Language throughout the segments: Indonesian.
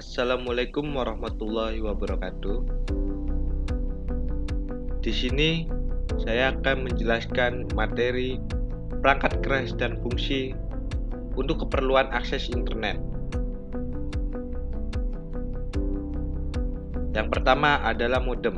Assalamualaikum warahmatullahi wabarakatuh. Di sini saya akan menjelaskan materi perangkat keras dan fungsi untuk keperluan akses internet. Yang pertama adalah modem.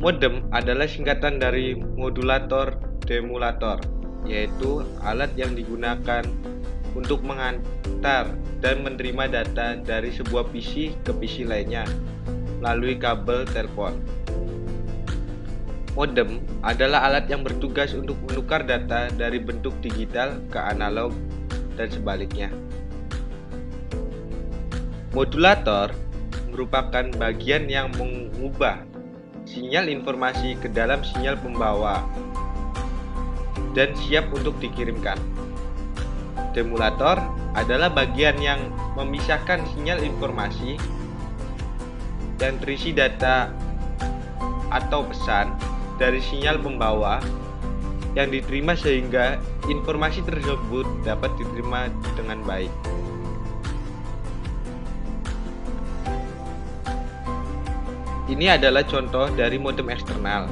Modem adalah singkatan dari modulator demulator, yaitu alat yang digunakan untuk mengantar dan menerima data dari sebuah PC ke PC lainnya melalui kabel telepon. Modem adalah alat yang bertugas untuk menukar data dari bentuk digital ke analog dan sebaliknya. Modulator merupakan bagian yang mengubah sinyal informasi ke dalam sinyal pembawa dan siap untuk dikirimkan. Demulator adalah bagian yang memisahkan sinyal informasi dan terisi data atau pesan dari sinyal pembawa yang diterima sehingga informasi tersebut dapat diterima dengan baik. Ini adalah contoh dari modem eksternal.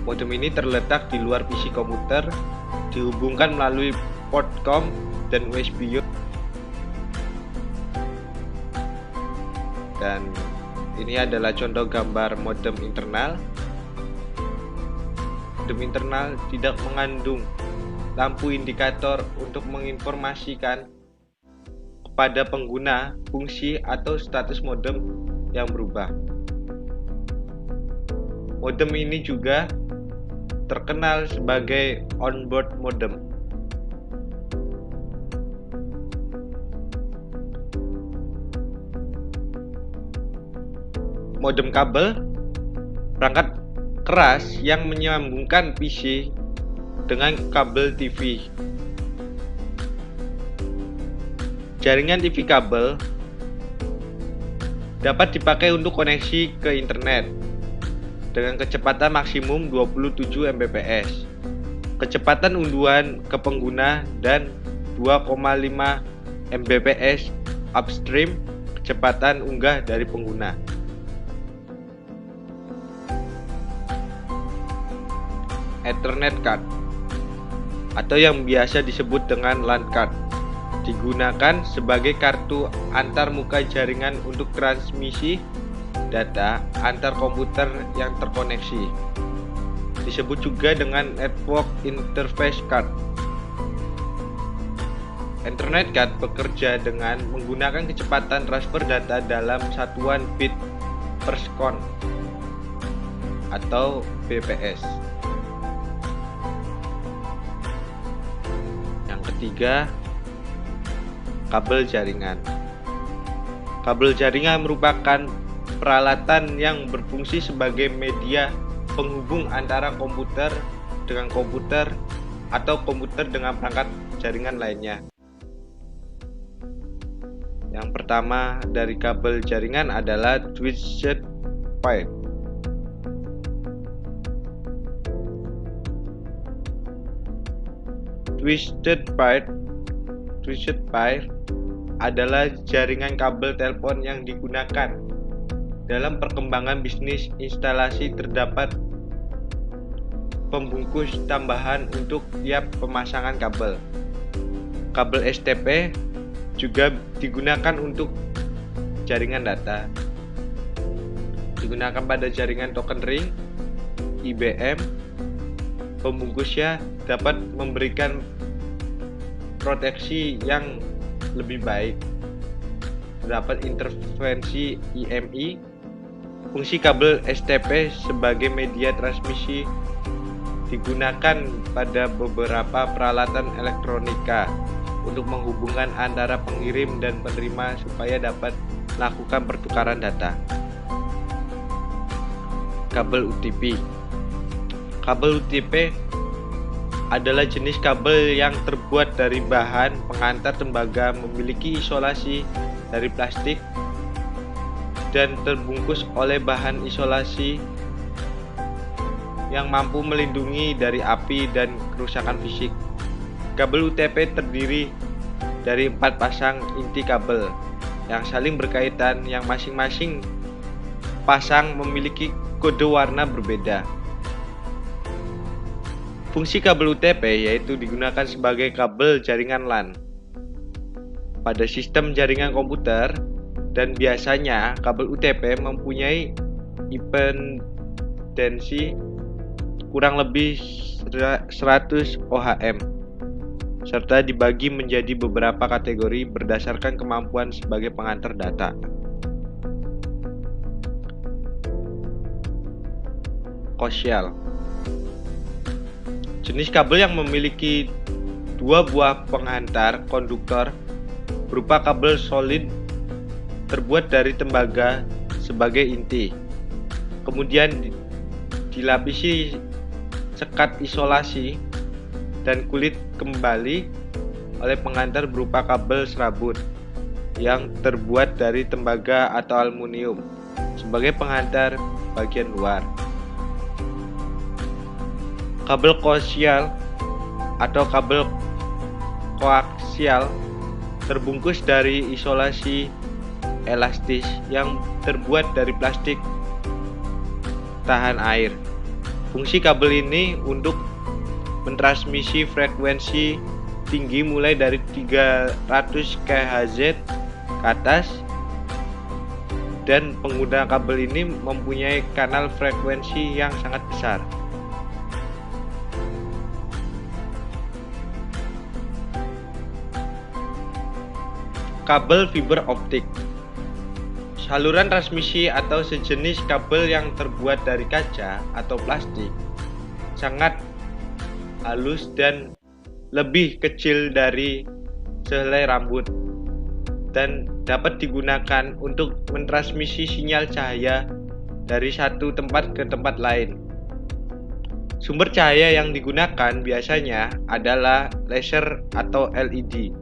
Modem ini terletak di luar PC komputer, dihubungkan melalui port COM dan USB. Dan ini adalah contoh gambar modem internal. Modem internal tidak mengandung lampu indikator untuk menginformasikan kepada pengguna fungsi atau status modem yang berubah. Modem ini juga terkenal sebagai onboard modem. Modem kabel, perangkat keras yang menyambungkan PC dengan kabel TV. Jaringan TV kabel dapat dipakai untuk koneksi ke internet dengan kecepatan maksimum 27 Mbps, kecepatan unduhan ke pengguna, dan 2,5 Mbps upstream kecepatan unggah dari pengguna. Ethernet card atau yang biasa disebut dengan LAN card digunakan sebagai kartu antar muka jaringan untuk transmisi data antar komputer yang terkoneksi. Disebut juga dengan network interface card. Ethernet card bekerja dengan menggunakan kecepatan transfer data dalam satuan bit per second atau bps. Ketiga, kabel jaringan. Kabel jaringan merupakan peralatan yang berfungsi sebagai media penghubung antara komputer dengan komputer atau komputer dengan perangkat jaringan lainnya. Yang pertama dari kabel jaringan adalah twisted pair. Twisted pair adalah jaringan kabel telepon yang digunakan dalam perkembangan bisnis instalasi. Terdapat pembungkus tambahan untuk tiap pemasangan kabel. Kabel STP juga digunakan untuk jaringan data. Digunakan pada jaringan token ring, IBM. Pembungkusnya dapat memberikan proteksi yang lebih baik. Terdapat intervensi IMI. Fungsi kabel STP sebagai media transmisi digunakan pada beberapa peralatan elektronika untuk menghubungkan antara pengirim dan penerima supaya dapat melakukan pertukaran data. Kabel UTP. Kabel UTP adalah jenis kabel yang terbuat dari bahan pengantar tembaga, memiliki isolasi dari plastik dan terbungkus oleh bahan isolasi yang mampu melindungi dari api dan kerusakan fisik. Kabel UTP terdiri dari 4 pasang inti kabel yang saling berkaitan yang masing-masing pasang memiliki kode warna berbeda. Fungsi kabel UTP yaitu digunakan sebagai kabel jaringan LAN pada sistem jaringan komputer, dan biasanya kabel UTP mempunyai impedansi kurang lebih 100 ohm serta dibagi menjadi beberapa kategori berdasarkan kemampuan sebagai pengantar data. Koaksial. Jenis kabel yang memiliki dua buah penghantar konduktor berupa kabel solid terbuat dari tembaga sebagai inti. Kemudian dilapisi sekat isolasi dan kulit kembali oleh penghantar berupa kabel serabut yang terbuat dari tembaga atau aluminium sebagai penghantar bagian luar. Kabel koaksial atau kabel koaksial terbungkus dari isolasi elastis yang terbuat dari plastik tahan air. Fungsi kabel ini untuk mentransmisi frekuensi tinggi mulai dari 300 kHz ke atas, dan pengguna kabel ini mempunyai kanal frekuensi yang sangat besar. Kabel fiber optik. Saluran transmisi atau sejenis kabel yang terbuat dari kaca atau plastik, sangat halus dan lebih kecil dari sehelai rambut, dan dapat digunakan untuk mentransmisi sinyal cahaya dari satu tempat ke tempat lain. Sumber cahaya yang digunakan biasanya adalah laser atau LED.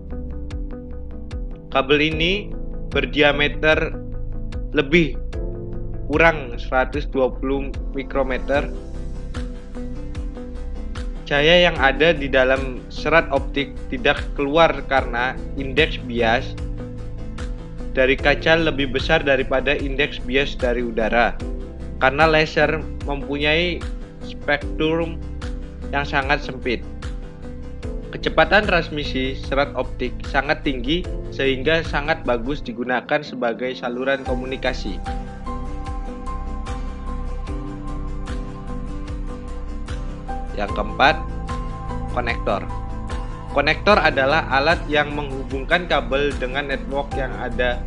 Kabel ini berdiameter lebih kurang 120 mikrometer. Cahaya yang ada di dalam serat optik tidak keluar karena indeks bias dari kaca lebih besar daripada indeks bias dari udara, karena laser mempunyai spektrum yang sangat sempit. Kecepatan transmisi serat optik sangat tinggi sehingga sangat bagus digunakan sebagai saluran komunikasi. Yang keempat, konektor. Konektor adalah alat yang menghubungkan kabel dengan network yang ada.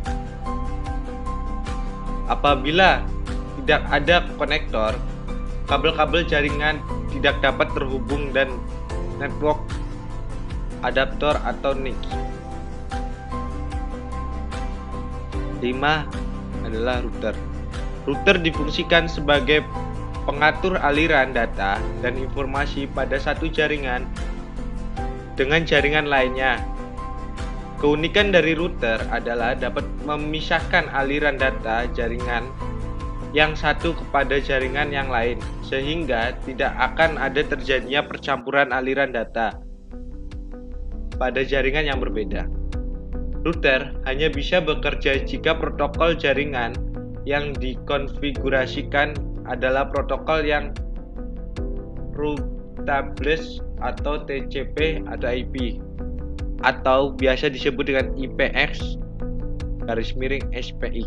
Apabila tidak ada konektor, kabel-kabel jaringan tidak dapat terhubung dan network adaptor atau NIC. 5 adalah router. Router difungsikan sebagai pengatur aliran data dan informasi pada satu jaringan dengan jaringan lainnya. Keunikan dari router adalah dapat memisahkan aliran data jaringan yang satu kepada jaringan yang lain, sehingga tidak akan ada terjadinya percampuran aliran data pada jaringan yang berbeda. Router hanya bisa bekerja jika protokol jaringan yang dikonfigurasikan adalah protokol yang routable atau TCP atau IP, atau biasa disebut dengan IPX_SPI.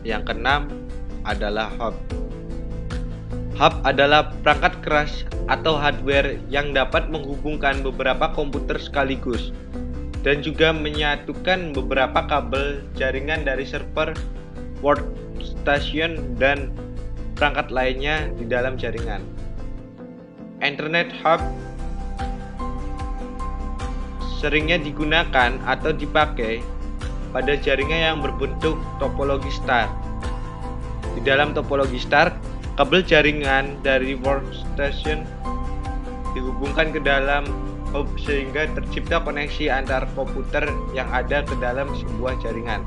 Yang keenam adalah hub. Hub adalah perangkat keras atau hardware yang dapat menghubungkan beberapa komputer sekaligus dan juga menyatukan beberapa kabel jaringan dari server, workstation, dan perangkat lainnya di dalam jaringan. Ethernet hub seringnya digunakan atau dipakai pada jaringan yang berbentuk topologi star. Di dalam topologi star, kabel jaringan dari workstation dihubungkan ke dalam hub sehingga tercipta koneksi antar komputer yang ada ke dalam sebuah jaringan.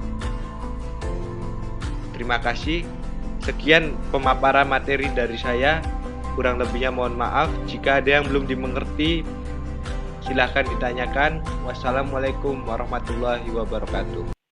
Terima kasih. Sekian pemaparan materi dari saya. Kurang lebihnya mohon maaf. Jika ada yang belum dimengerti, silahkan ditanyakan. Wassalamualaikum warahmatullahi wabarakatuh.